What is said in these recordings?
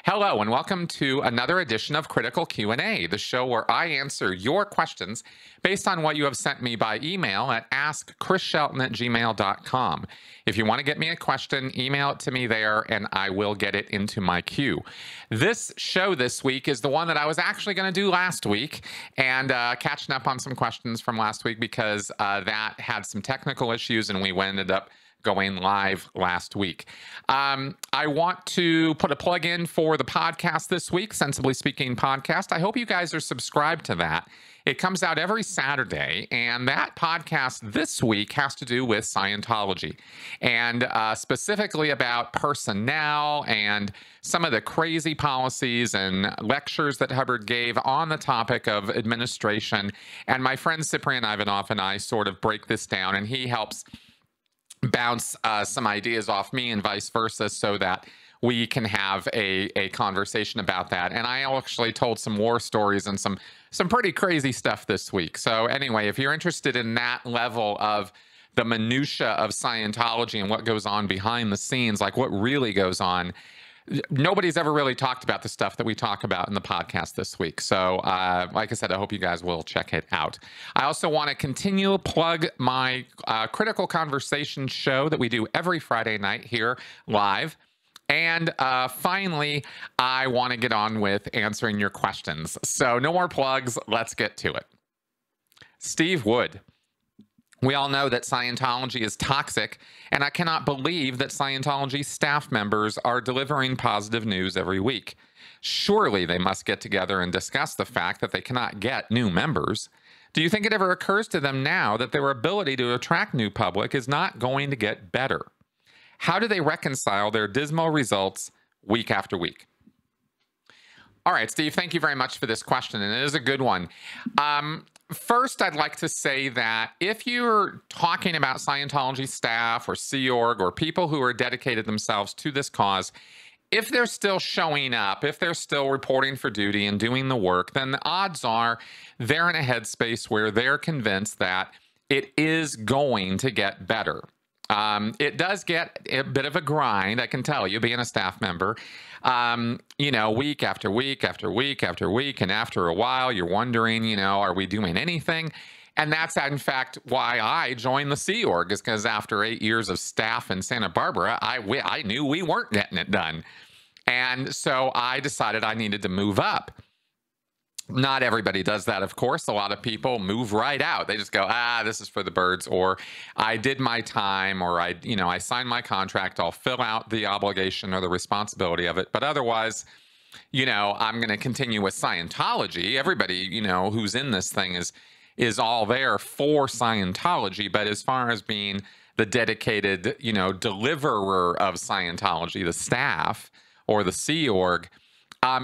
Hello and welcome to another edition of Critical Q&A, the show where I answer your questions based on what you have sent me by email at AskChrisShelton@gmail.com. If you want to get me a question, email it to me there and I will get it into my queue. This show this week is the one that I was actually going to do last week, and catching up on some questions from last week because that had some technical issues and we ended up going live last week. I want to put a plug in for the podcast this week, Sensibly Speaking podcast. I hope you guys are subscribed to that. It comes out every Saturday, and that podcast this week has to do with Scientology, and specifically about personnel and some of the crazy policies and lectures that Hubbard gave on the topic of administration. And my friend Cyprian Ivanov and I sort of break this down, and he helps bounce some ideas off me and vice versa so that we can have a conversation about that. And I actually told some war stories and some pretty crazy stuff this week. So anyway, if you're interested in that level of the minutia of Scientology and what goes on behind the scenes, like what really goes on, nobody's ever really talked about the stuff that we talk about in the podcast this week. So like I said, I hope you guys will check it out. I also want to continue to plug my Critical Conversation show that we do every Friday night here live. And finally, I want to get on with answering your questions. So no more plugs. Let's get to it. Steve Wood. We all know that Scientology is toxic, and I cannot believe that Scientology staff members are delivering positive news every week. Surely they must get together and discuss the fact that they cannot get new members. Do you think it ever occurs to them now that their ability to attract new public is not going to get better? How do they reconcile their dismal results week after week? All right, Steve, thank you very much for this question, and it is a good one. First, I'd like to say that if you're talking about Scientology staff or Sea Org or people who are dedicated themselves to this cause, if they're still showing up, if they're still reporting for duty and doing the work, then the odds are they're in a headspace where they're convinced that it is going to get better. It does get a bit of a grind, I can tell you, being a staff member, week after week after week after week. And after a while, you're wondering, are we doing anything? And that's, in fact, why I joined the Sea Org, is because after 8 years of staff in Santa Barbara, I knew we weren't getting it done. And so I decided I needed to move up. Not everybody does that, of course. A lot of people move right out. They just go, this is for the birds, or I did my time, or I signed my contract. I'll fill out the obligation or the responsibility of it. But otherwise, I'm going to continue with Scientology. Everybody, who's in this thing is all there for Scientology. But as far as being the dedicated, deliverer of Scientology, the staff or the Sea Org,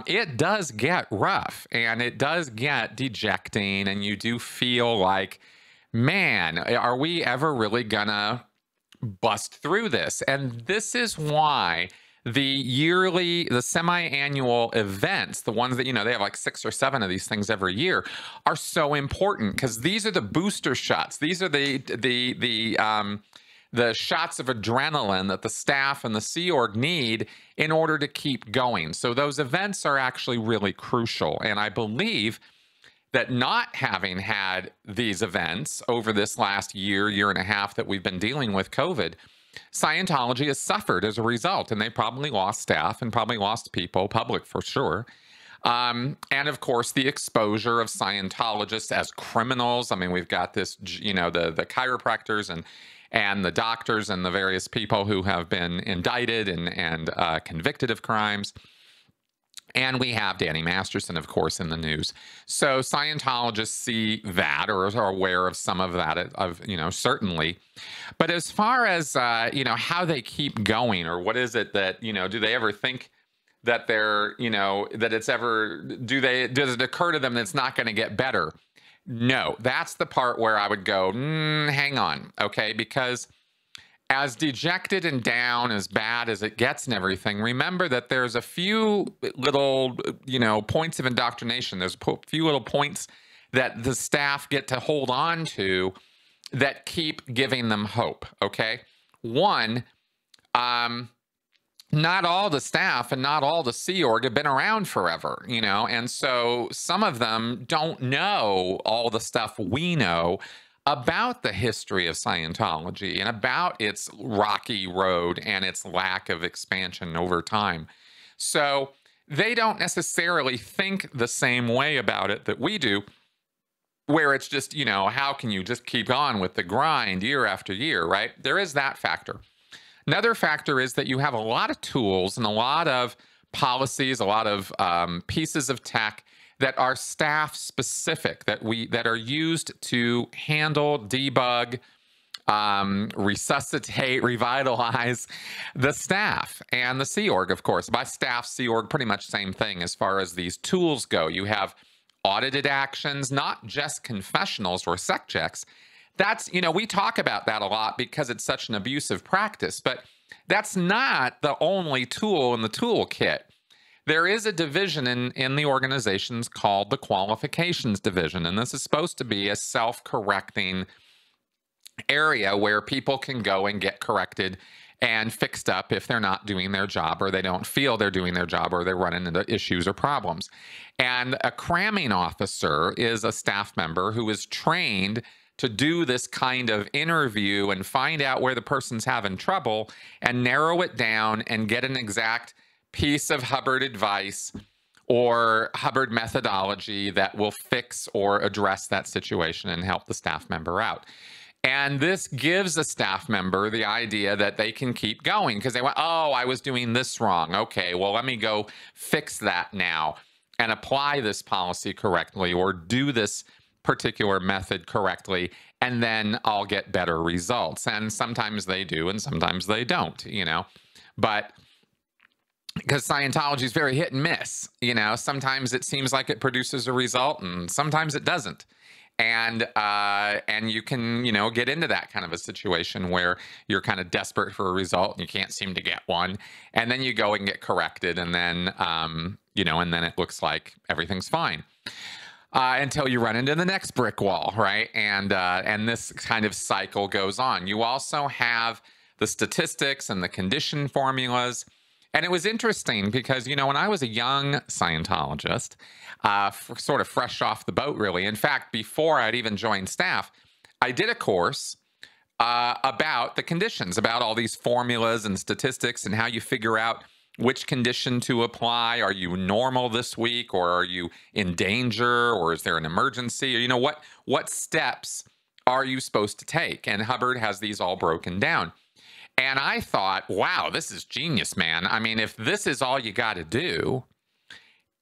it does get rough and it does get dejecting, and you do feel like, man, are we ever really gonna bust through this? And this is why the semi-annual events, the ones that, they have like 6 or 7 of these things every year, are so important, because these are the booster shots. These are the shots of adrenaline that the staff and the Sea Org need in order to keep going. So those events are actually really crucial. And I believe that not having had these events over this last year and a half that we've been dealing with COVID, Scientology has suffered as a result. And they probably lost staff and probably lost people, public for sure. And of course, the exposure of Scientologists as criminals. I mean, we've got this, the chiropractors and the doctors and the various people who have been indicted and convicted of crimes. And we have Danny Masterson, of course, in the news. So Scientologists see that, or are aware of some of that, certainly. But as far as, how they keep going, or what is it that, do they ever think that they're, that it's ever, does it occur to them that it's not going to get better? No, that's the part where I would go, hang on, okay? Because as dejected and down, as bad as it gets and everything, remember that there's a few little, points of indoctrination. There's a few little points that the staff get to hold on to that keep giving them hope, okay? One, not all the staff and not all the Sea Org have been around forever, you know, and so some of them don't know all the stuff we know about the history of Scientology and about its rocky road and its lack of expansion over time. So they don't necessarily think the same way about it that we do, where it's just, you know, how can you just keep on with the grind year after year, right? There is that factor. Another factor is that you have a lot of tools and a lot of policies, a lot of pieces of tech that are staff specific, that are used to handle, debug, resuscitate, revitalize the staff and the Sea Org, of course. By staff, Sea Org, pretty much same thing as far as these tools go. You have audited actions, not just confessionals or sec checks. That's, you know, we talk about that a lot because it's such an abusive practice, but that's not the only tool in the toolkit. There is a division in the organizations called the qualifications division, and this is supposed to be a self-correcting area where people can go and get corrected and fixed up if they're not doing their job or they don't feel they're doing their job or they're running into issues or problems. And a cramming officer is a staff member who is trained to do this kind of interview and find out where the person's having trouble and narrow it down and get an exact piece of Hubbard advice or Hubbard methodology that will fix or address that situation and help the staff member out. And this gives a staff member the idea that they can keep going because they went, oh, I was doing this wrong. Okay, well, let me go fix that now and apply this policy correctly or do this particular method correctly, and then I'll get better results. And sometimes they do, and sometimes they don't, you know. But because Scientology is very hit and miss, you know, sometimes it seems like it produces a result, and sometimes it doesn't. And you can, you know, get into that kind of a situation where you're kind of desperate for a result and you can't seem to get one, and then you go and get corrected, and then you know, and then it looks like everything's fine. Until you run into the next brick wall, right? And this kind of cycle goes on. You also have the statistics and the condition formulas. And it was interesting because, you know, when I was a young Scientologist, sort of fresh off the boat, really. In fact, before I'd even joined staff, I did a course about the conditions, about all these formulas and statistics and how you figure out which condition to apply. Are you normal this week, or are you in danger, or is there an emergency? Or, you know, what steps are you supposed to take? And Hubbard has these all broken down. And I thought, wow, this is genius, man. I mean, if this is all you got to do,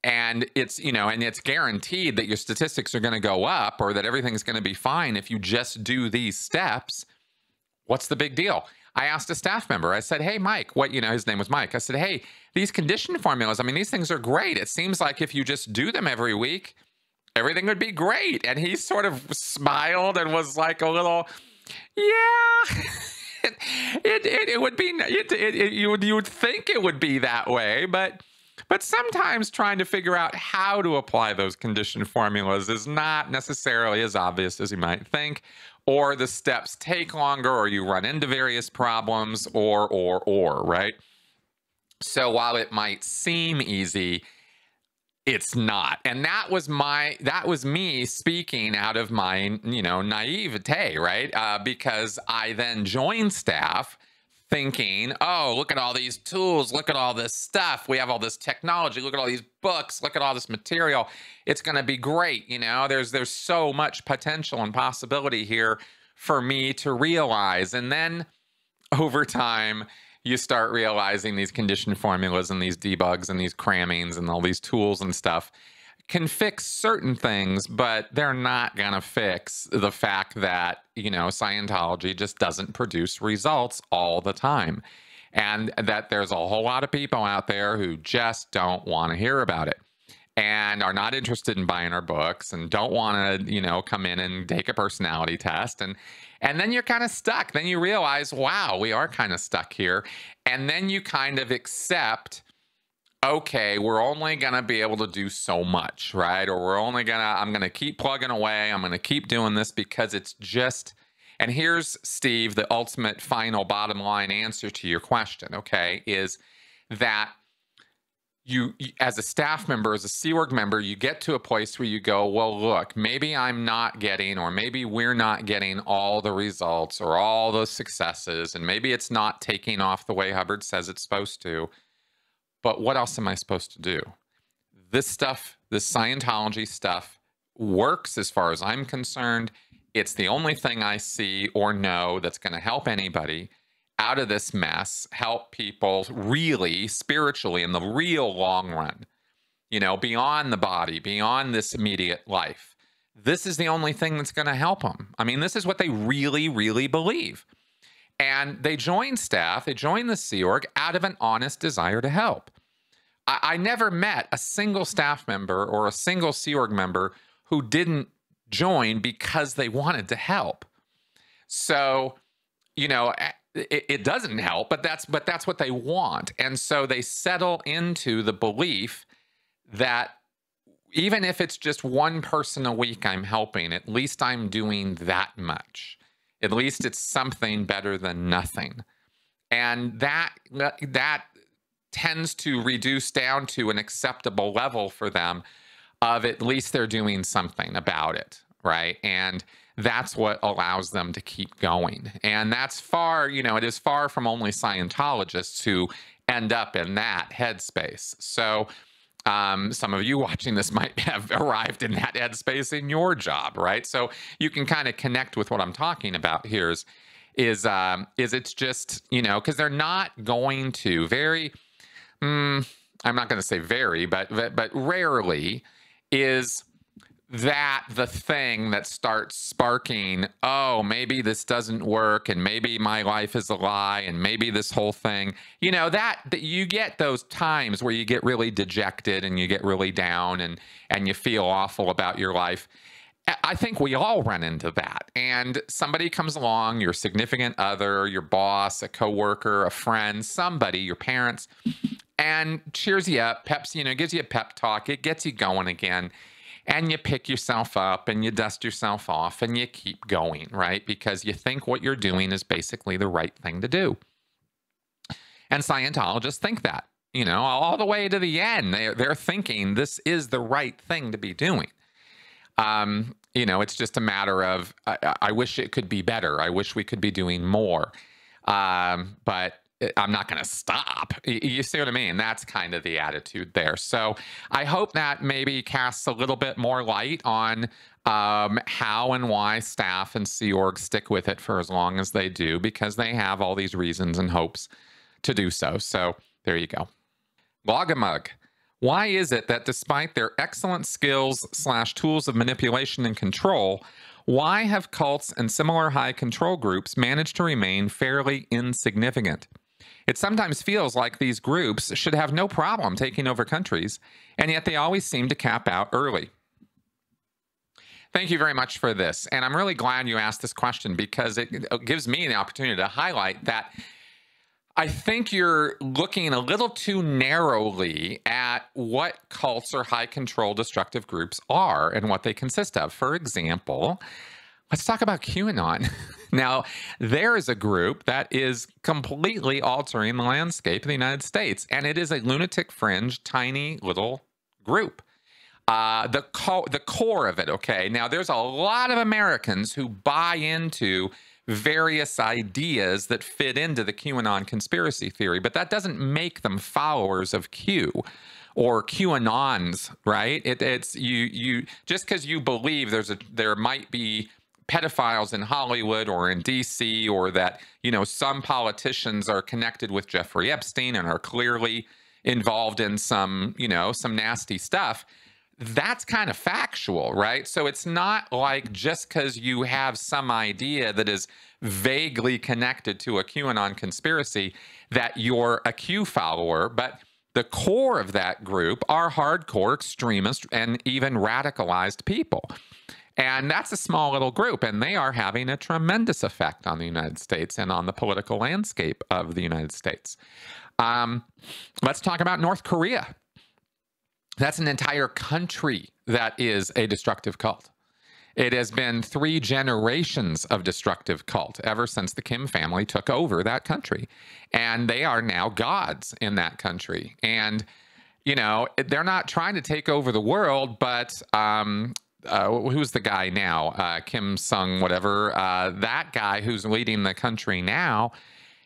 and it's, you know, and it's guaranteed that your statistics are going to go up or that everything's going to be fine if you just do these steps, what's the big deal? I asked a staff member, I said, hey, Mike, what, you know, his name was Mike. I said, hey, these condition formulas, I mean, these things are great. It seems like if you just do them every week, everything would be great. And he sort of smiled and was like a little, yeah, it would be, you would think it would be that way, but sometimes trying to figure out how to apply those condition formulas is not necessarily as obvious as you might think, or the steps take longer, or you run into various problems, or, right? So while it might seem easy, it's not. And that was me speaking out of my, you know, naivete, right? Because I then joined staff thinking, oh, look at all these tools, look at all this stuff, we have all this technology, look at all these books, look at all this material, it's going to be great, you know, there's so much potential and possibility here for me to realize. And then over time, you start realizing these condition formulas and these debugs and these crammings and all these tools and stuff can fix certain things, but they're not going to fix the fact that, you know, Scientology just doesn't produce results all the time. And that there's a whole lot of people out there who just don't want to hear about it and are not interested in buying our books and don't want to, you know, come in and take a personality test. And then you're kind of stuck. Then you realize, wow, we are kind of stuck here. And then you kind of accept, okay, we're only going to be able to do so much, right? Or I'm going to keep plugging away. I'm going to keep doing this because it's just, and here's, Steve, the ultimate final bottom line answer to your question, okay, is that you, as a staff member, as a Sea Org member, you get to a place where you go, well, look, maybe I'm not getting, or maybe we're not getting all the results or all the successes, and maybe it's not taking off the way Hubbard says it's supposed to. But what else am I supposed to do? This stuff, this Scientology stuff, works as far as I'm concerned. It's the only thing I see or know that's going to help anybody out of this mess, help people really spiritually in the real long run, you know, beyond the body, beyond this immediate life. This is the only thing that's going to help them. I mean, this is what they really, really believe. And they join staff, they join the Sea Org out of an honest desire to help. I never met a single staff member or a single Sea Org member who didn't join because they wanted to help. So, you know, it doesn't help, but that's what they want. And so they settle into the belief that even if it's just one person a week I'm helping, at least I'm doing that much. At least it's something better than nothing. And that tends to reduce down to an acceptable level for them of at least they're doing something about it, right? And that's what allows them to keep going. And that's far, you know, it is far from only Scientologists who end up in that headspace. So some of you watching this might have arrived in that headspace in your job, right? So you can kind of connect with what I'm talking about here is it's just, you know, because they're not going to I'm not going to say very, but rarely is that the thing that starts sparking, oh, maybe this doesn't work, and maybe my life is a lie, and maybe this whole thing, you know, that you get those times where you get really dejected and you get really down and you feel awful about your life. I think we all run into that. And somebody comes along, your significant other, your boss, a coworker, a friend, somebody, your parents, and cheers you up, gives you a pep talk. It gets you going again. And you pick yourself up and you dust yourself off and you keep going, right? Because you think what you're doing is basically the right thing to do. And Scientologists think that, you know, all the way to the end. They're thinking this is the right thing to be doing. You know, it's just a matter of, I wish it could be better. I wish we could be doing more. But I'm not going to stop. You see what I mean? That's kind of the attitude there. So I hope that maybe casts a little bit more light on how and why staff and Sea Org stick with it for as long as they do, because they have all these reasons and hopes to do so. So there you go. Logamug. Why is it that despite their excellent skills / tools of manipulation and control, why have cults and similar high control groups managed to remain fairly insignificant? It sometimes feels like these groups should have no problem taking over countries, and yet they always seem to cap out early. Thank you very much for this. And I'm really glad you asked this question because it gives me the opportunity to highlight that I think you're looking a little too narrowly at what cults or high control destructive groups are and what they consist of. For example, let's talk about QAnon. Now, there is a group that is completely altering the landscape of the United States, and it is a lunatic fringe, tiny little group. The core of it, okay? Now, there's a lot of Americans who buy into various ideas that fit into the QAnon conspiracy theory, but that doesn't make them followers of Q or QAnons, right? It's you just because you believe there might be pedophiles in Hollywood or in DC, or that, you know, some politicians are connected with Jeffrey Epstein and are clearly involved in some, you know, some nasty stuff. That's kind of factual, right? So it's not like just because you have some idea that is vaguely connected to a QAnon conspiracy that you're a Q follower, but the core of that group are hardcore extremist and even radicalized people. And that's a small little group, and they are having a tremendous effect on the United States and on the political landscape of the United States. Let's talk about North Korea. That's an entire country that is a destructive cult. It has been 3 generations of destructive cult ever since the Kim family took over that country. And they are now gods in that country. And, you know, they're not trying to take over the world, but who's the guy now? Kim Sung, whatever. That guy who's leading the country now,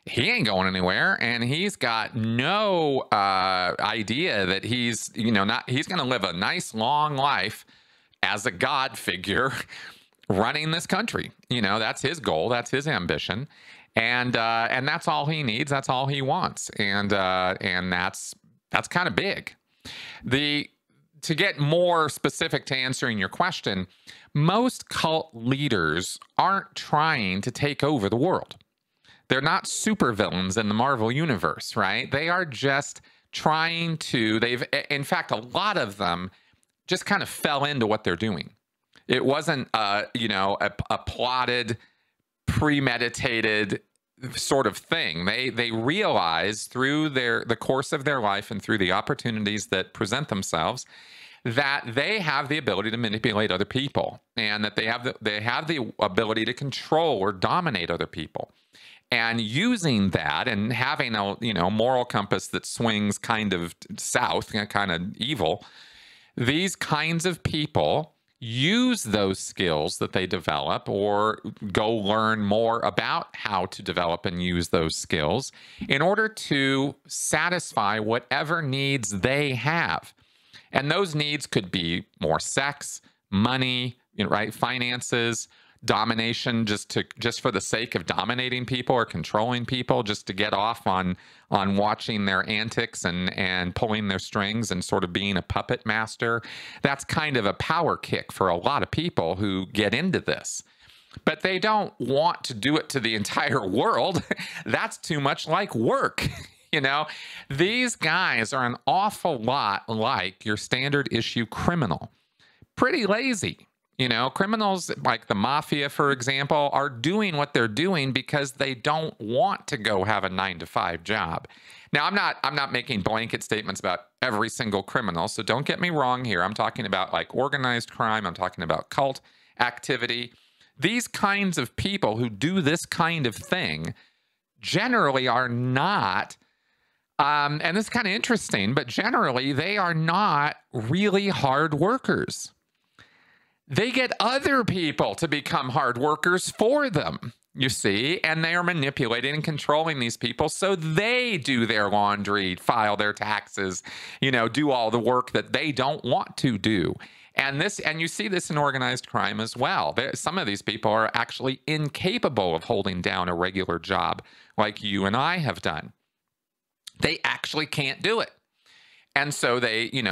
he ain't going anywhere, and he's got no idea that he's, you know, he's going to live a nice long life as a god figure running this country. You know, that's his goal, that's his ambition, and that's all he needs, that's all he wants, and that's kind of big. To get more specific to answering your question, most cult leaders aren't trying to take over the world. They're not supervillains in the Marvel universe, right? They are just trying to, in fact, a lot of them just kind of fell into what they're doing. It wasn't, you know, a plotted, premeditated sort of thing. They realize through the course of their life and through the opportunities that present themselves that they have the ability to manipulate other people, and that they have the ability to control or dominate other people. And using that and having a, you know, moral compass that swings kind of south, kind of evil, these kinds of people use those skills that they develop or go learn more about how to develop and use those skills in order to satisfy whatever needs they have. And those needs could be more sex, money, you know, right, finances, domination, just for the sake of dominating people or controlling people, just to get off on watching their antics and pulling their strings and sort of being a puppet master. That's kind of a power kick for a lot of people who get into this. But they don't want to do it to the entire world. That's too much like work. You know, these guys are an awful lot like your standard issue criminal. Pretty lazy. You know, criminals like the mafia, for example, are doing what they're doing because they don't want to go have a 9-to-5 job. Now, I'm not making blanket statements about every single criminal, so don't get me wrong here. I'm talking about like organized crime. I'm talking about cult activity. These kinds of people who do this kind of thing generally are not, and this is kind of interesting, but generally they are not really hard workers. They get other people to become hard workers for them, you see, and they are manipulating and controlling these people so they do their laundry, file their taxes, you know, do all the work that they don't want to do. And you see this in organized crime as well. Some of these people are actually incapable of holding down a regular job like you and I have done. They actually can't do it. And so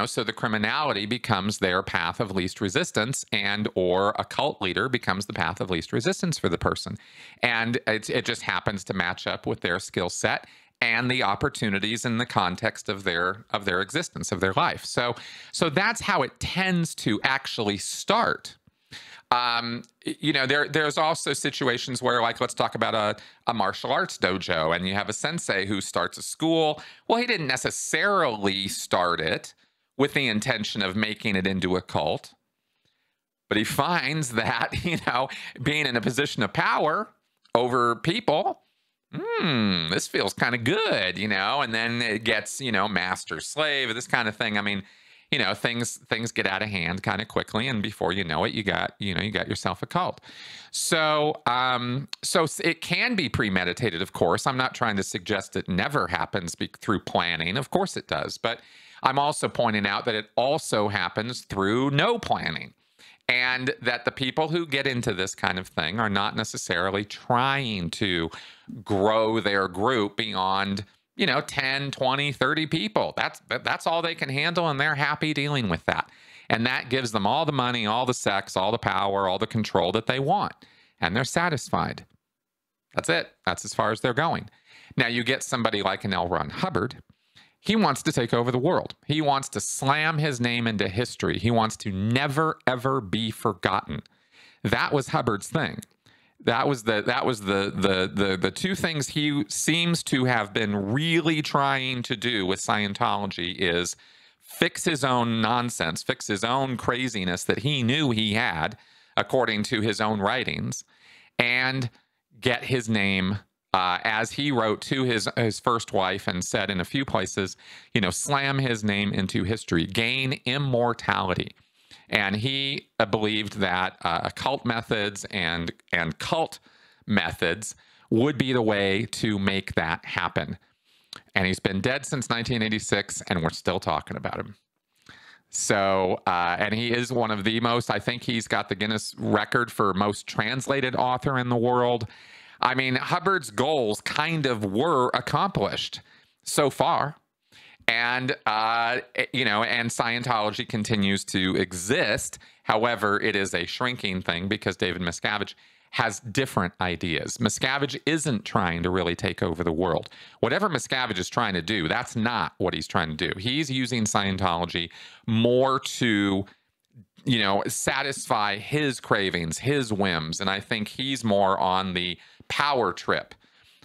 so the criminality becomes their path of least resistance, and or a cult leader becomes the path of least resistance for the person. And it just happens to match up with their skill set and the opportunities in the context of their existence, of their life. So that's how it tends to actually start. You know, there's also situations where, like, let's talk about a martial arts dojo, and you have a sensei who starts a school. Well, he didn't necessarily start it with the intention of making it into a cult, but he finds that, you know, being in a position of power over people, this feels kind of good, you know, and then it gets, you know, master slave, this kind of thing. I mean, you know, things get out of hand kind of quickly, and before you know it, you got yourself a cult. So it can be premeditated, of course. I'm not trying to suggest it never happens through planning. Of course it does, but I'm also pointing out that it also happens through no planning, and that the people who get into this kind of thing are not necessarily trying to grow their group beyond, you know, 10, 20, 30 people. That's all they can handle, and they're happy dealing with that. And that gives them all the money, all the sex, all the power, all the control that they want. And they're satisfied. That's it. That's as far as they're going. Now, you get somebody like an L. Ron Hubbard. He wants to take over the world. He wants to slam his name into history. He wants to never, ever be forgotten. That was Hubbard's thing. That was the two things he seems to have been really trying to do with Scientology is fix his own nonsense, fix his own craziness that he knew he had, according to his own writings, and get his name, as he wrote to his first wife and said in a few places, slam his name into history, gain immortality. And he believed that occult methods and cult methods would be the way to make that happen. And he's been dead since 1986, and we're still talking about him. So, and he is one of the most, I think he's got the Guinness record for most translated author in the world. I mean, Hubbard's goals kind of were accomplished so far. And, and Scientology continues to exist. However, it is a shrinking thing because David Miscavige has different ideas. Miscavige isn't trying to really take over the world. Whatever Miscavige is trying to do, that's not what he's trying to do. He's using Scientology more to, satisfy his cravings, his whims. And I think he's more on the power trip.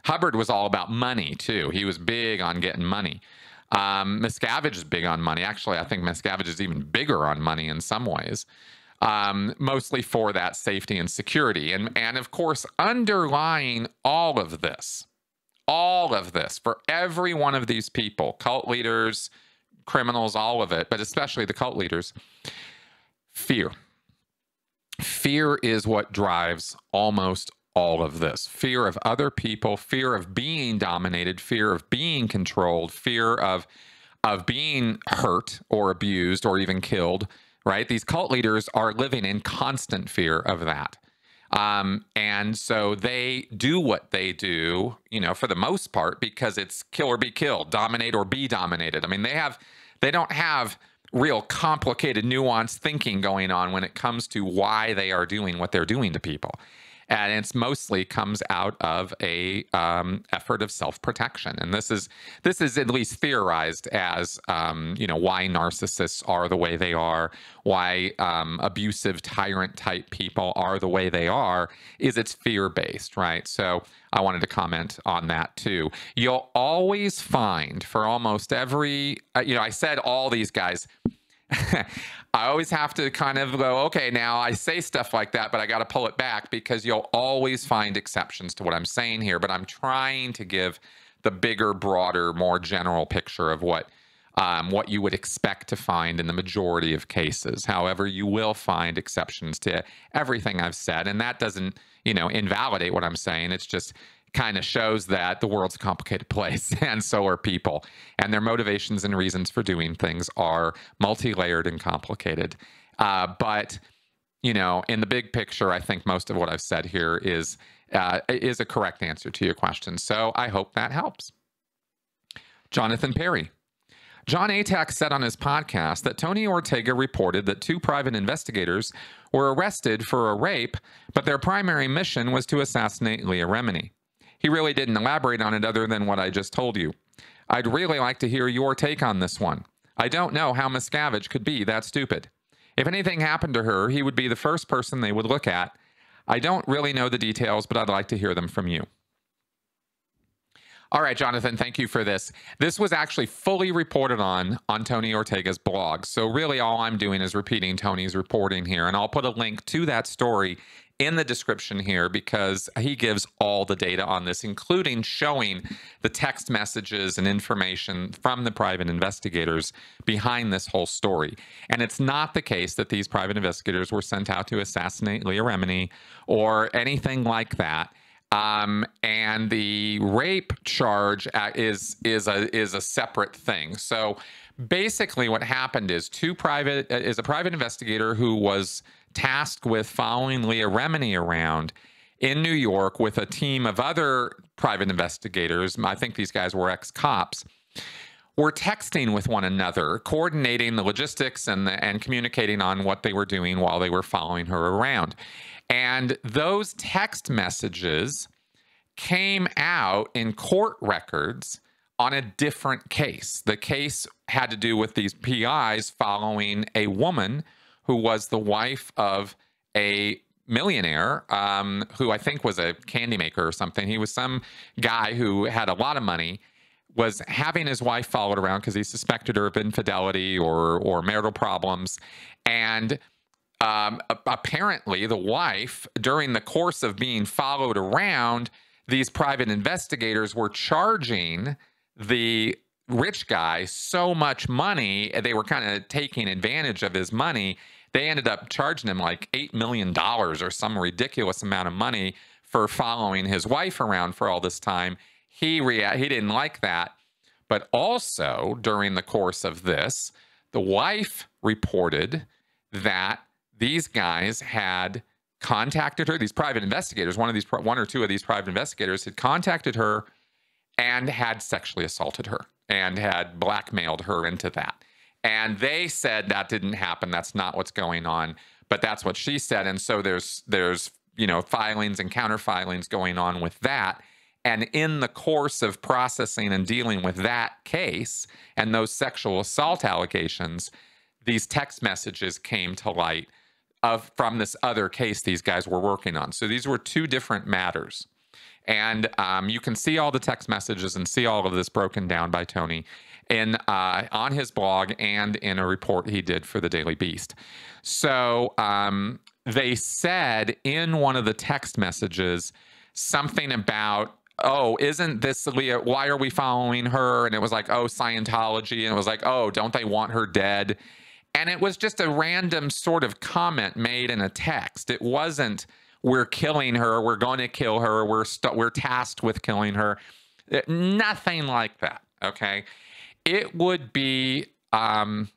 Hubbard was all about money, too. He was big on getting money. Miscavige is big on money. Actually, I think Miscavige is even bigger on money in some ways. Mostly for that safety and security. And of course, underlying all of this, for every one of these people, cult leaders, criminals, all of it, but especially the cult leaders, fear. Fear is what drives almost all of this. Fear of other people, fear of being dominated, fear of being controlled, fear of being hurt or abused or even killed. Right? These cult leaders are living in constant fear of that. And so they do what they do, for the most part, because it's kill or be killed, dominate or be dominated. I mean, they don't have real complicated, nuanced thinking going on when it comes to why they are doing what they're doing to people. And it's mostly comes out of a effort of self-protection. And this is at least theorized as, why narcissists are the way they are, why abusive tyrant type people are the way they are, is it's fear-based, right? So I wanted to comment on that too. You'll always find for almost every, I said all these guys, I always have to kind of go, okay, now I say stuff like that, but I got to pull it back because you'll always find exceptions to what I'm saying here. But I'm trying to give the bigger, broader, more general picture of what you would expect to find in the majority of cases. However, you will find exceptions to everything I've said, and that doesn't, invalidate what I'm saying. It's just kind of shows that the world's a complicated place, and so are people. And their motivations and reasons for doing things are multi-layered and complicated. But, in the big picture, I think most of what I've said here is a correct answer to your question. So I hope that helps. Jonathan Perry. John Atack said on his podcast that Tony Ortega reported that 2 private investigators were arrested for a rape, but their primary mission was to assassinate Leah Remini. He really didn't elaborate on it other than what I just told you. I'd really like to hear your take on this one. I don't know how Miscavige could be that stupid. If anything happened to her, he would be the first person they would look at. I don't really know the details, but I'd like to hear them from you. All right, Jonathan, thank you for this. This was actually fully reported on Tony Ortega's blog. So really all I'm doing is repeating Tony's reporting here, and I'll put a link to that story in the description here because he gives all the data on this, including showing the text messages and information from the private investigators behind this whole story. And it's not the case that these private investigators were sent out to assassinate Leah Remini or anything like that. And the rape charge is a separate thing. So basically what happened is a private investigator who was tasked with following Leah Remini around in New York with a team of other private investigators. I think these guys were ex-cops. Were texting with one another, coordinating the logistics and communicating on what they were doing while they were following her around. And those text messages came out in court records on a different case. The case had to do with these PIs following a woman who was the wife of a millionaire who I think was a candy maker or something. He was some guy who had a lot of money, was having his wife followed around because he suspected her of infidelity or marital problems. And apparently the wife, during the course of being followed around, these private investigators were charging the rich guy so much money. They were kind of taking advantage of his money. They ended up charging him like $8 million or some ridiculous amount of money for following his wife around for all this time. He didn't like that. But also, during the course of this, the wife reported that these guys had contacted her, these private investigators, one or two of these private investigators had contacted her and had sexually assaulted her and had blackmailed her into that. And they said that didn't happen. That's not what's going on. But that's what she said. And so there's filings and counter filings going on with that. And in the course of processing and dealing with that case and those sexual assault allegations, these text messages came to light from this other case these guys were working on. So these were two different matters. And you can see all the text messages and see all of this broken down by Tony on his blog and in a report he did for the Daily Beast. So they said in one of the text messages something about, oh, isn't this Leah? Why are we following her? And it was like, oh, Scientology. And it was like, oh, don't they want her dead? And it was just a random sort of comment made in a text. It wasn't, we're killing her, we're going to kill her, we're tasked with killing her. Nothing like that, okay? It would be, well,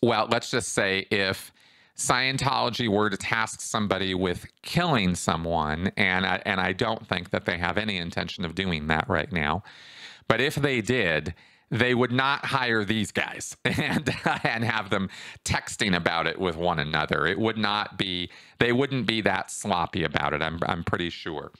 let's just say if Scientology were to task somebody with killing someone, and I don't think that they have any intention of doing that right now, but if they did, they would not hire these guys and have them texting about it with one another. It would not be, they wouldn't be that sloppy about it, I'm pretty sure.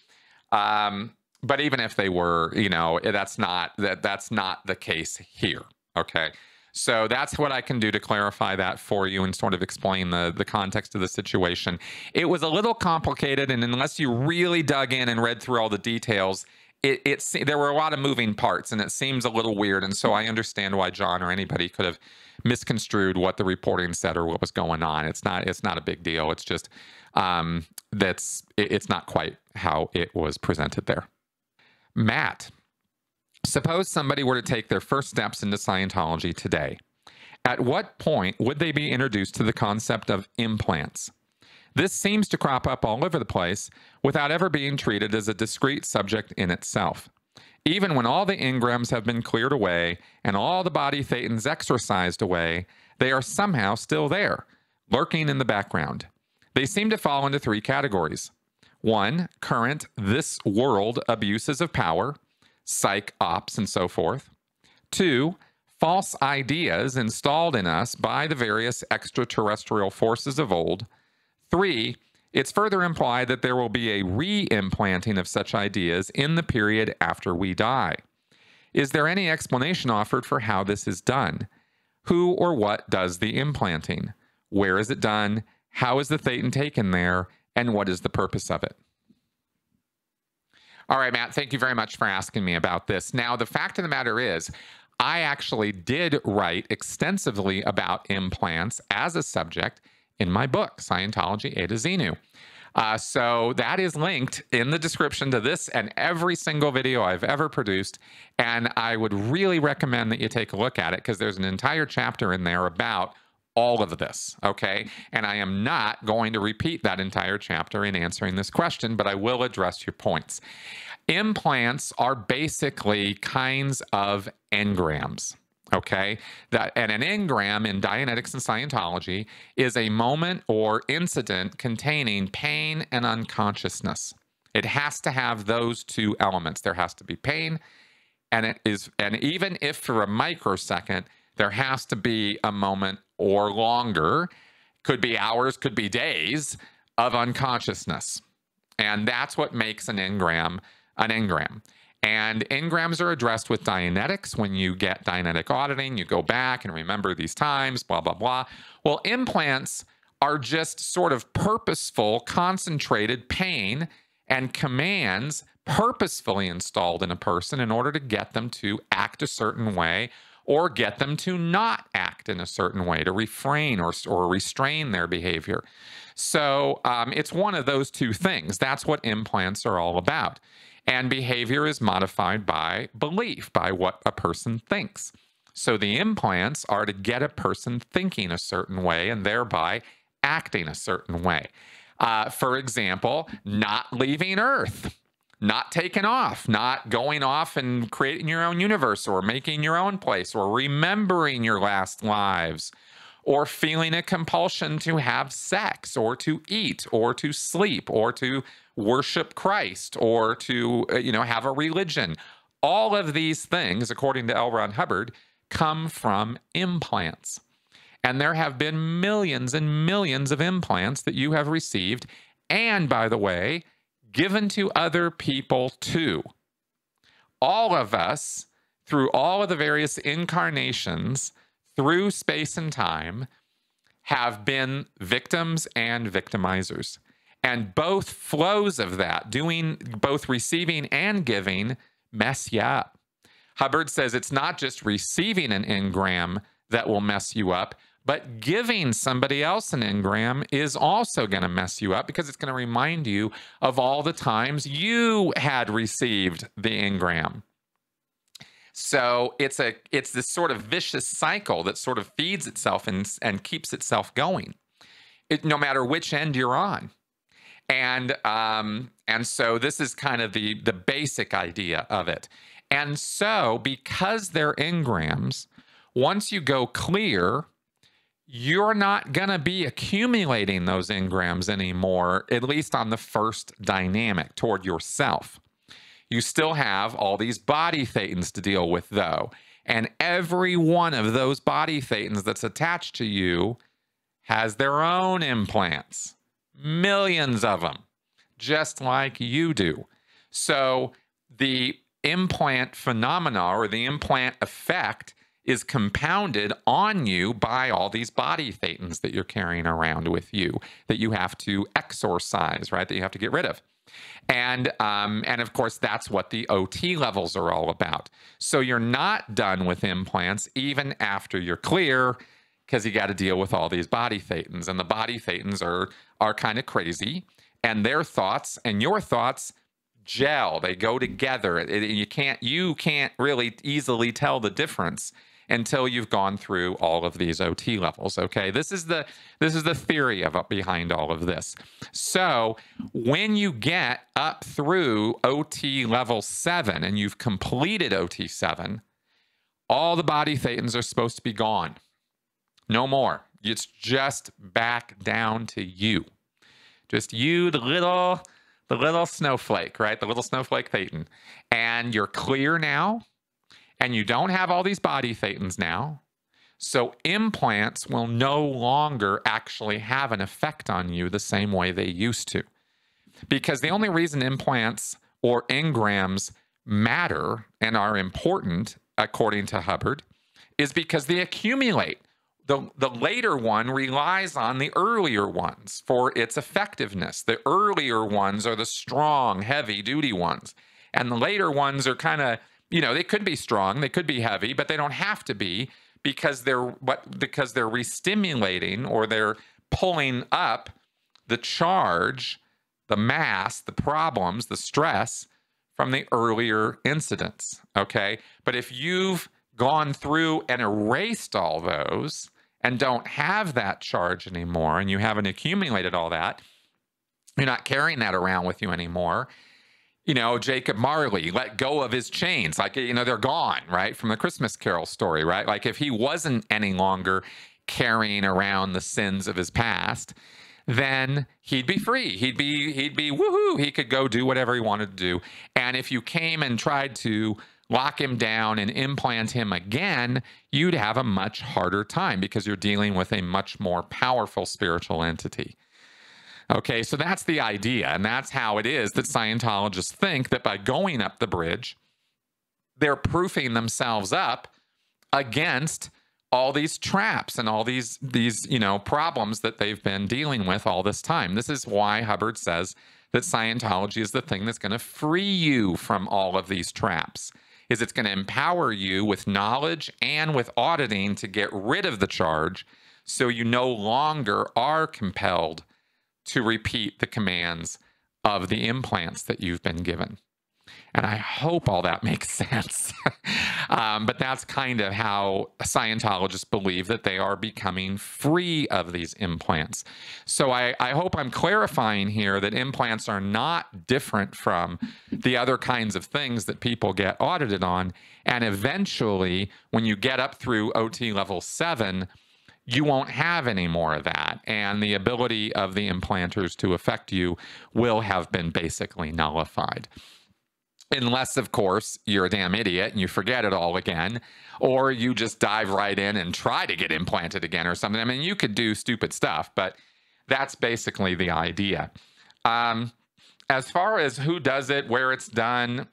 But even if they were, that's not the case here, okay? So that's what I can do to clarify that for you and sort of explain the context of the situation. It was a little complicated, and unless you really dug in and read through all the details, there were a lot of moving parts, and it seems a little weird. And so I understand why John or anybody could have misconstrued what the reporting said or what was going on. It's not a big deal. It's just it's not quite how it was presented there. Matt. Suppose somebody were to take their first steps into Scientology today. At what point would they be introduced to the concept of implants? This seems to crop up all over the place without ever being treated as a discrete subject in itself. Even when all the engrams have been cleared away and all the body thetans exorcised away, they are somehow still there, lurking in the background. They seem to fall into three categories. 1, current, this world abuses of power, psych ops, and so forth. 2, false ideas installed in us by the various extraterrestrial forces of old. 3, it's further implied that there will be a re-implanting of such ideas in the period after we die. Is there any explanation offered for how this is done? Who or what does the implanting? Where is it done? How is the thetan taken there? And what is the purpose of it? All right, Matt, thank you very much for asking me about this. Now, the fact of the matter is, I actually did write extensively about implants as a subject in my book, Scientology A to Xenu. So that is linked in the description to this and every single video I've ever produced. And I would really recommend that you take a look at it because there's an entire chapter in there about all of this, okay? And I am not going to repeat that entire chapter in answering this question, but I will address your points. Implants are basically kinds of engrams, okay? And an engram in Dianetics and Scientology is a moment or incident containing pain and unconsciousness. It has to have those two elements. There has to be pain, and even if for a microsecond, there has to be a moment or longer, could be hours, could be days, of unconsciousness. And that's what makes an engram an engram. And engrams are addressed with Dianetics. When you get Dianetic auditing, you go back and remember these times, blah, blah, blah. Well, implants are just sort of purposeful, concentrated pain and commands purposefully installed in a person in order to get them to act a certain way or get them to not act in a certain way, to refrain or restrain their behavior. So it's one of those two things. That's what implants are all about. And behavior is modified by belief, by what a person thinks. So the implants are to get a person thinking a certain way and thereby acting a certain way. For example, not leaving Earth, not taking off, not going off and creating your own universe or making your own place or remembering your last lives or feeling a compulsion to have sex or to eat or to sleep or to worship Christ or to, have a religion. All of these things, according to L. Ron Hubbard, come from implants. And there have been millions and millions of implants that you have received, and by the way, given to other people too. All of us, through all of the various incarnations, through space and time, have been victims and victimizers. And both flows of that, doing both receiving and giving, mess you up. Hubbard says it's not just receiving an engram that will mess you up, but giving somebody else an engram is also going to mess you up because it's going to remind you of all the times you had received the engram. So it's this sort of vicious cycle that sort of feeds itself and keeps itself going, no matter which end you're on. And so this is kind of the basic idea of it. And so because they're engrams, once you go clear, you're not going to be accumulating those engrams anymore, at least on the first dynamic toward yourself. You still have all these body thetans to deal with, though. And every one of those body thetans that's attached to you has their own implants. Millions of them, just like you do. So the implant phenomena or the implant effect is compounded on you by all these body thetans that you're carrying around with you, that you have to exorcise, right? That you have to get rid of. And of course, that's what the OT levels are all about. So you're not done with implants even after you're clear, because you got to deal with all these body thetans. And the body thetans are kind of crazy, and their thoughts and your thoughts gel. They go together. You can't really easily tell the difference until you've gone through all of these OT levels. Okay, this is the theory behind all of this. So when you get up through OT level 7 and you've completed OT 7, all the body thetans are supposed to be gone. No more. It's just back down to you. Just you, the little snowflake, right? The little snowflake thetan. And you're clear now. And you don't have all these body thetans now. So implants will no longer actually have an effect on you the same way they used to. Because the only reason implants or engrams matter and are important, according to Hubbard, is because they accumulate. The later one relies on the earlier ones for its effectiveness. The earlier ones are the strong, heavy-duty ones. And the later ones are kind of, they could be strong, they could be heavy, but they don't have to be because they're re-stimulating or they're pulling up the charge, the mass, the problems, the stress from the earlier incidents, okay? But if you've gone through and erased all those and don't have that charge anymore, and you haven't accumulated all that, you're not carrying that around with you anymore. Jacob Marley let go of his chains, like, they're gone, right? From the Christmas Carol story, right? Like if he wasn't any longer carrying around the sins of his past, then he'd be free. He'd be woohoo. He could go do whatever he wanted to do. And if you came and tried to lock him down and implant him again, you'd have a much harder time because you're dealing with a much more powerful spiritual entity. Okay, so that's the idea, and that's how it is that Scientologists think that by going up the bridge, they're proofing themselves up against all these traps and all these problems that they've been dealing with all this time. This is why Hubbard says that Scientology is the thing that's going to free you from all of these traps. is it's going to empower you with knowledge and with auditing to get rid of the charge, so you no longer are compelled to repeat the commands of the implants that you've been given. And I hope all that makes sense. But that's kind of how Scientologists believe that they are becoming free of these implants. So I hope I'm clarifying here that implants are not different from the other kinds of things that people get audited on. And eventually, when you get up through OT level 7, you won't have any more of that. And the ability of the implanters to affect you will have been basically nullified. Unless, of course, you're a damn idiot and you forget it all again, or you just dive right in and try to get implanted again or something. I mean, you could do stupid stuff, but that's basically the idea. As far as who does it, where it's done,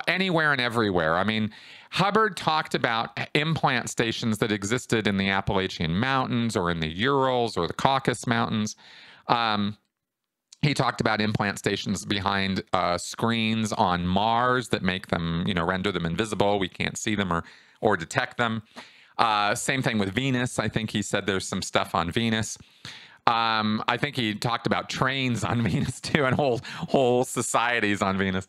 anywhere and everywhere. I mean, Hubbard talked about implant stations that existed in the Appalachian Mountains or in the Urals or the Caucasus Mountains. He talked about implant stations behind screens on Mars that make them, render them invisible. We can't see them or detect them. Same thing with Venus. I think he said there's some stuff on Venus. I think he talked about trains on Venus too, and whole societies on Venus.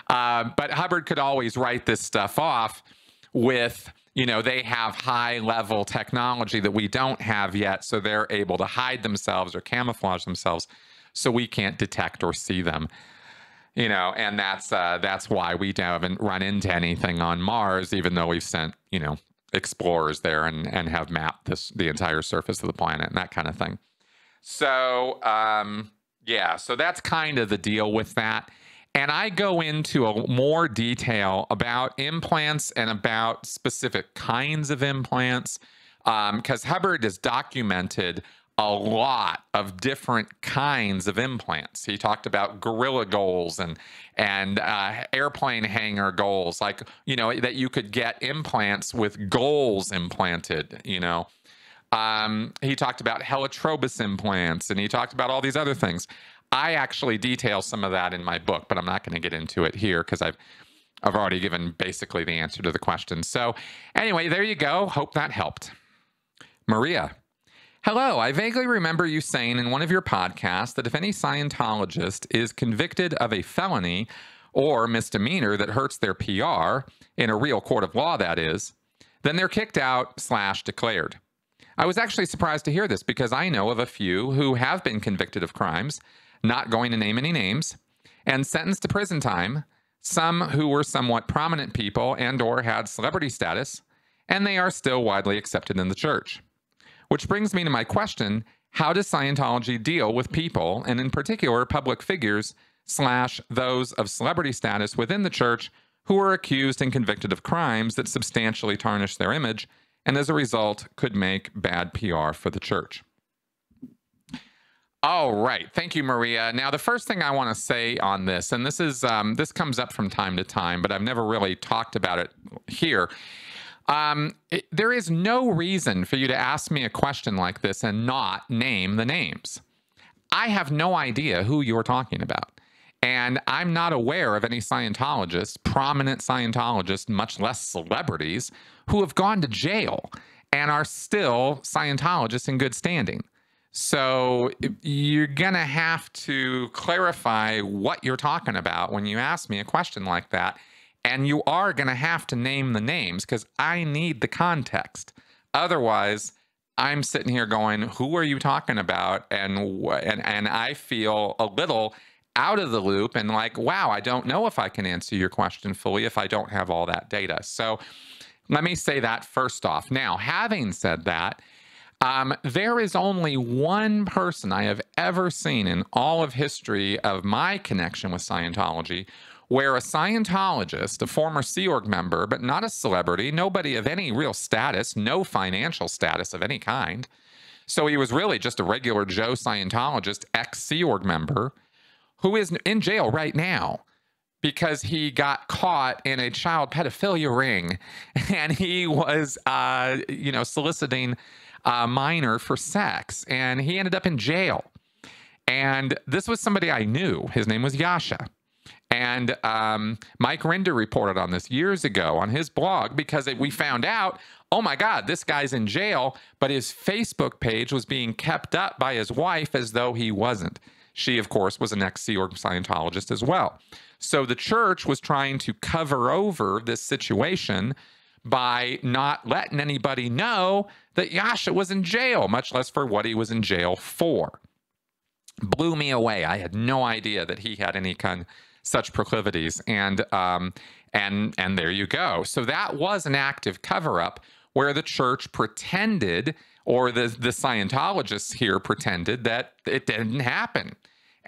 But Hubbard could always write this stuff off with, they have high-level technology that we don't have yet, so they're able to hide themselves or camouflage themselves, so we can't detect or see them, and that's why we haven't run into anything on Mars, even though we've sent, explorers there and have mapped the entire surface of the planet and that kind of thing. So, so that's kind of the deal with that. And I go into more detail about implants and about specific kinds of implants, because Hubbard has documented a lot of different kinds of implants. He talked about gorilla goals and airplane hangar goals, like, that you could get implants with goals implanted, He talked about helitrobus implants, and he talked about all these other things. I actually detail some of that in my book, but I'm not going to get into it here because I've already given basically the answer to the question. So anyway, there you go. Hope that helped. Maria. Hello, I vaguely remember you saying in one of your podcasts that if any Scientologist is convicted of a felony or misdemeanor that hurts their PR, in a real court of law that is, then they're kicked out / declared. I was actually surprised to hear this because I know of a few who have been convicted of crimes, not going to name any names, and sentenced to prison time, some who were somewhat prominent people and or had celebrity status, and they are still widely accepted in the church. Which brings me to my question, how does Scientology deal with people, and in particular public figures / those of celebrity status within the church who are accused and convicted of crimes that substantially tarnish their image and as a result could make bad PR for the church? All right. Thank you, Maria. Now, the first thing I want to say on this, and this is this comes up from time to time, but I've never really talked about it here. There is no reason for you to ask me a question like this and not name the names. I have no idea who you're talking about. And I'm not aware of any Scientologists, prominent Scientologists, much less celebrities, who have gone to jail and are still Scientologists in good standing. So you're going to have to clarify what you're talking about when you ask me a question like that. And you are going to have to name the names because I need the context. Otherwise, I'm sitting here going, who are you talking about? And I feel a little out of the loop and like, wow, I don't know if I can answer your question fully if I don't have all that data. So let me say that first off. Now, having said that, there is only one person I have ever seen in all of history of my connection with Scientology where a Scientologist, a former Sea Org member, but not a celebrity, nobody of any real status, no financial status of any kind. So he was really just a regular Joe Scientologist, ex-Sea Org member, who is in jail right now because he got caught in a child pedophilia ring and he was, soliciting a minor for sex, and he ended up in jail. And this was somebody I knew. His name was Yasha. And Mike Rinder reported on this years ago on his blog because we found out, oh my God, this guy's in jail, but his Facebook page was being kept up by his wife as though he wasn't. She, of course, was an ex-Sea Org Scientologist as well. So the church was trying to cover over this situation by not letting anybody know that Yasha was in jail, much less for what he was in jail for. Blew me away. I had no idea that he had any kind of such proclivities. And there you go. So that was an active cover-up where the church pretended, or the Scientologists here pretended, that it didn't happen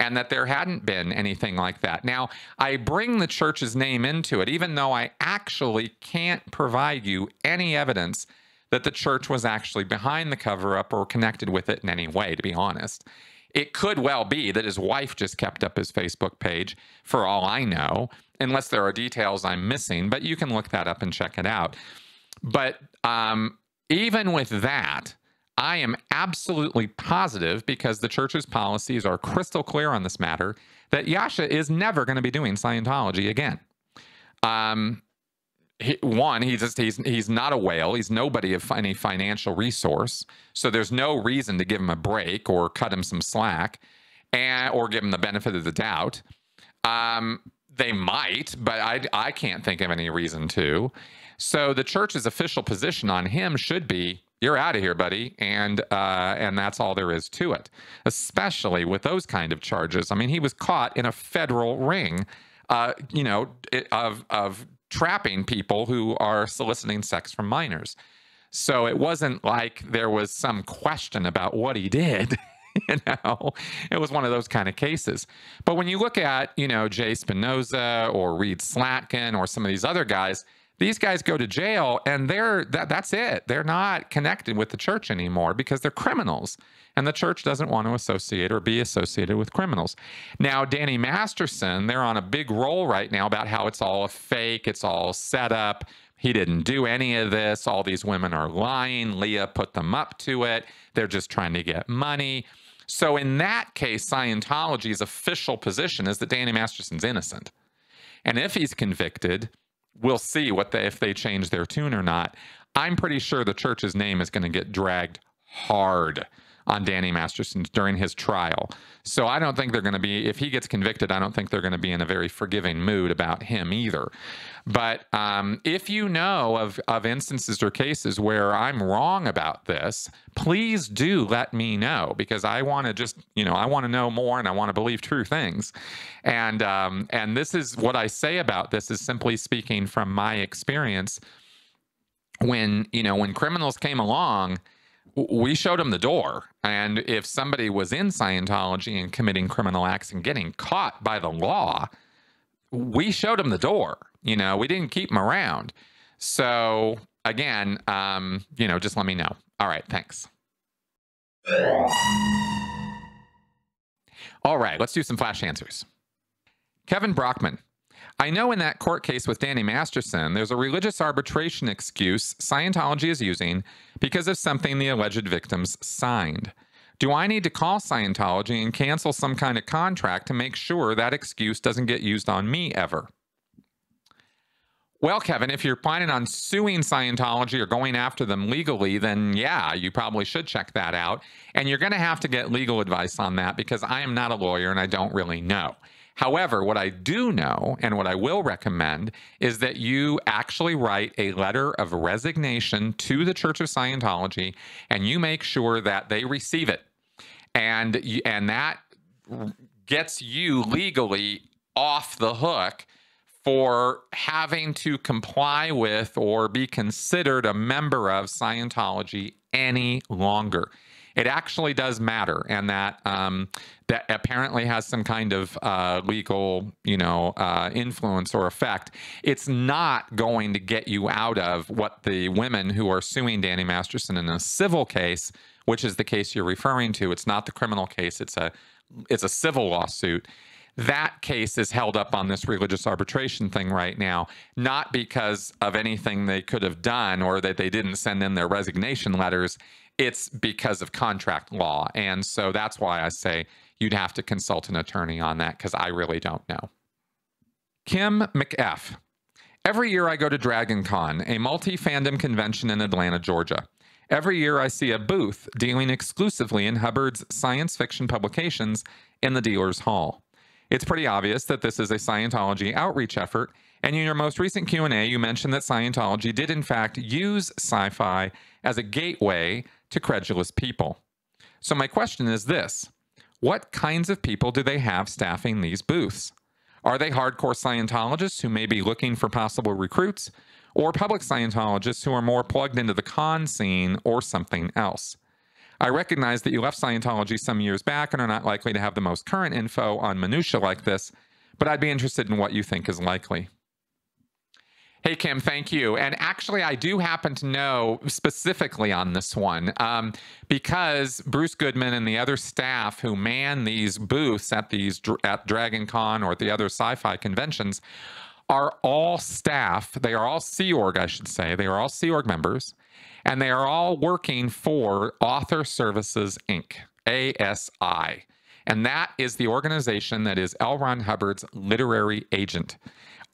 and that there hadn't been anything like that. Now, I bring the church's name into it, even though I actually can't provide you any evidence that the church was actually behind the cover-up or connected with it in any way, to be honest. It could well be that his wife just kept up his Facebook page, for all I know, unless there are details I'm missing, but you can look that up and check it out. But even with that, I am absolutely positive, because the church's policies are crystal clear on this matter, that Yasha is never going to be doing Scientology again. He's not a whale. He's nobody of any financial resource. So there's no reason to give him a break or cut him some slack, or give him the benefit of the doubt. They might, but I can't think of any reason to. So the church's official position on him should be, you're out of here, buddy, and that's all there is to it, especially with those kind of charges. I mean, he was caught in a federal ring, of trapping people who are soliciting sex from minors. So it wasn't like there was some question about what he did. It was one of those kind of cases. But when you look at, Jay Spinoza or Reed Slatkin or some of these other guys, these guys go to jail and that's it. They're not connected with the church anymore because they're criminals. And the church doesn't want to associate or be associated with criminals. Now, Danny Masterson, they're on a big roll right now about how it's all a fake, it's all set up. He didn't do any of this. All these women are lying. Leah put them up to it. They're just trying to get money. So in that case, Scientology's official position is that Danny Masterson's innocent. And if he's convicted, we'll see if they change their tune or not. I'm pretty sure the church's name is going to get dragged hard on Danny Masterson during his trial. So I don't think they're going to be, if he gets convicted, I don't think they're going to be in a very forgiving mood about him either. But if you know of instances or cases where I'm wrong about this, please do let me know, because I want to just, I want to know more and I want to believe true things. And this is what I say about this is simply speaking from my experience. When criminals came along, we showed them the door. And if somebody was in Scientology and committing criminal acts and getting caught by the law, we showed them the door. We didn't keep them around. So again, just let me know. All right, thanks. All right, let's do some flash answers. Kevin Brockman. I know in that court case with Danny Masterson, there's a religious arbitration excuse Scientology is using because of something the alleged victims signed. Do I need to call Scientology and cancel some kind of contract to make sure that excuse doesn't get used on me ever? Well, Kevin, if you're planning on suing Scientology or going after them legally, then yeah, you probably should check that out. And you're going to have to get legal advice on that, because I am not a lawyer and I don't really know. However, what I do know and what I will recommend is that you actually write a letter of resignation to the Church of Scientology, and you make sure that they receive it. And that gets you legally off the hook for having to comply with or be considered a member of Scientology any longer. It actually does matter, and that that apparently has some kind of legal, influence or effect. It's not going to get you out of what the women who are suing Danny Masterson in a civil case, which is the case you're referring to. It's not the criminal case. It's a civil lawsuit. That case is held up on this religious arbitration thing right now, not because of anything they could have done or that they didn't send in their resignation letters. It's because of contract law. And so that's why I say you'd have to consult an attorney on that, because I really don't know. Kim McF. Every year I go to Dragon Con, a multi-fandom convention in Atlanta, Georgia. Every year I see a booth dealing exclusively in Hubbard's science fiction publications in the dealer's hall. It's pretty obvious that this is a Scientology outreach effort, and in your most recent Q&A, you mentioned that Scientology did in fact use sci-fi as a gateway to credulous people. So my question is this: what kinds of people do they have staffing these booths? Are they hardcore Scientologists who may be looking for possible recruits, or public Scientologists who are more plugged into the con scene, or something else? I recognize that you left Scientology some years back and are not likely to have the most current info on minutia like this, but I'd be interested in what you think is likely. Hey, Kim, thank you. And actually, I do happen to know specifically on this one because Bruce Goodman and the other staff who man these booths at Dragon Con or at the other sci-fi conventions are all staff. They are all Sea Org, I should say. They are all Sea Org members, and they are all working for Author Services, Inc., ASI. And that is the organization that is L. Ron Hubbard's literary agent.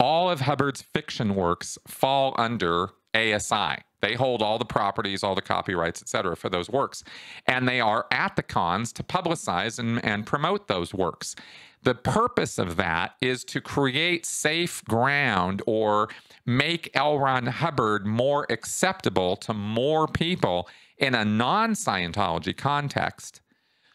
All of Hubbard's fiction works fall under ASI. They hold all the properties, all the copyrights, etc. for those works. And they are at the cons to publicize and promote those works. The purpose of that is to create safe ground or make L. Ron Hubbard more acceptable to more people in a non-Scientology context,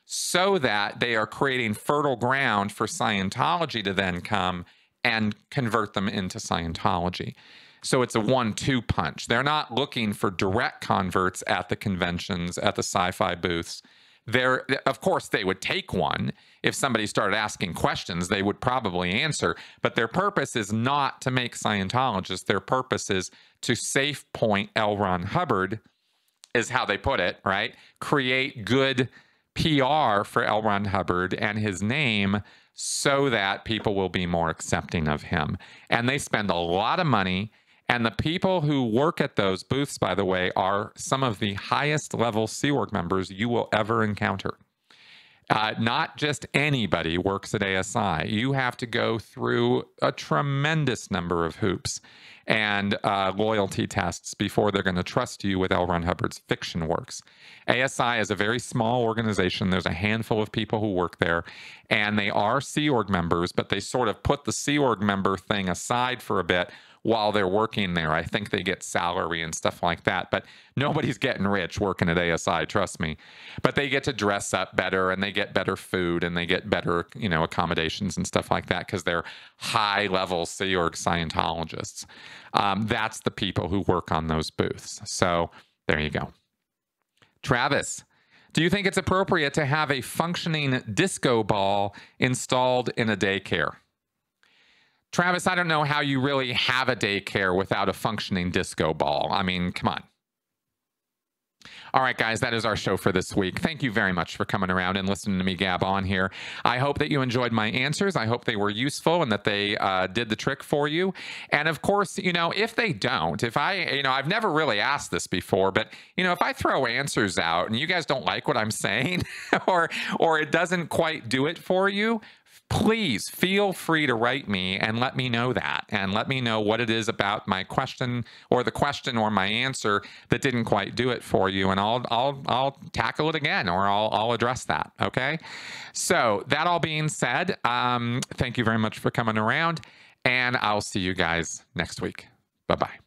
so that they are creating fertile ground for Scientology to then come and convert them into Scientology. So it's a 1-2 punch. They're not looking for direct converts at the conventions, at the sci-fi booths. Of course, they would take one. If somebody started asking questions, they would probably answer. But their purpose is not to make Scientologists. Their purpose is to safe point L. Ron Hubbard, is how they put it, right? Create good PR for L. Ron Hubbard and his name so that people will be more accepting of him. And they spend a lot of money. And the people who work at those booths, by the way, are some of the highest level Sea Org members you will ever encounter. Not just anybody works at ASI. You have to go through a tremendous number of hoops and loyalty tests before they're going to trust you with L. Ron Hubbard's fiction works. ASI is a very small organization. There's a handful of people who work there, and they are Sea Org members, but they sort of put the Sea Org member thing aside for a bit while they're working there. I think they get salary and stuff like that, but nobody's getting rich working at ASI, trust me. But they get to dress up better, and they get better food, and they get better, accommodations and stuff like that because they're high-level Sea Org Scientologists. That's the people who work on those booths. So there you go. Travis, do you think it's appropriate to have a functioning disco ball installed in a daycare? Travis, I don't know how you really have a daycare without a functioning disco ball. I mean, come on. All right, guys, that is our show for this week. Thank you very much for coming around and listening to me gab on here. I hope that you enjoyed my answers. I hope they were useful and that they did the trick for you. And of course, if they don't, I've never really asked this before, but, if I throw answers out and you guys don't like what I'm saying or it doesn't quite do it for you, please feel free to write me and let me know that, and let me know what it is about my question or the question or my answer that didn't quite do it for you, and I'll tackle it again, or I'll address that. Okay. So that all being said, thank you very much for coming around, and I'll see you guys next week. Bye-bye.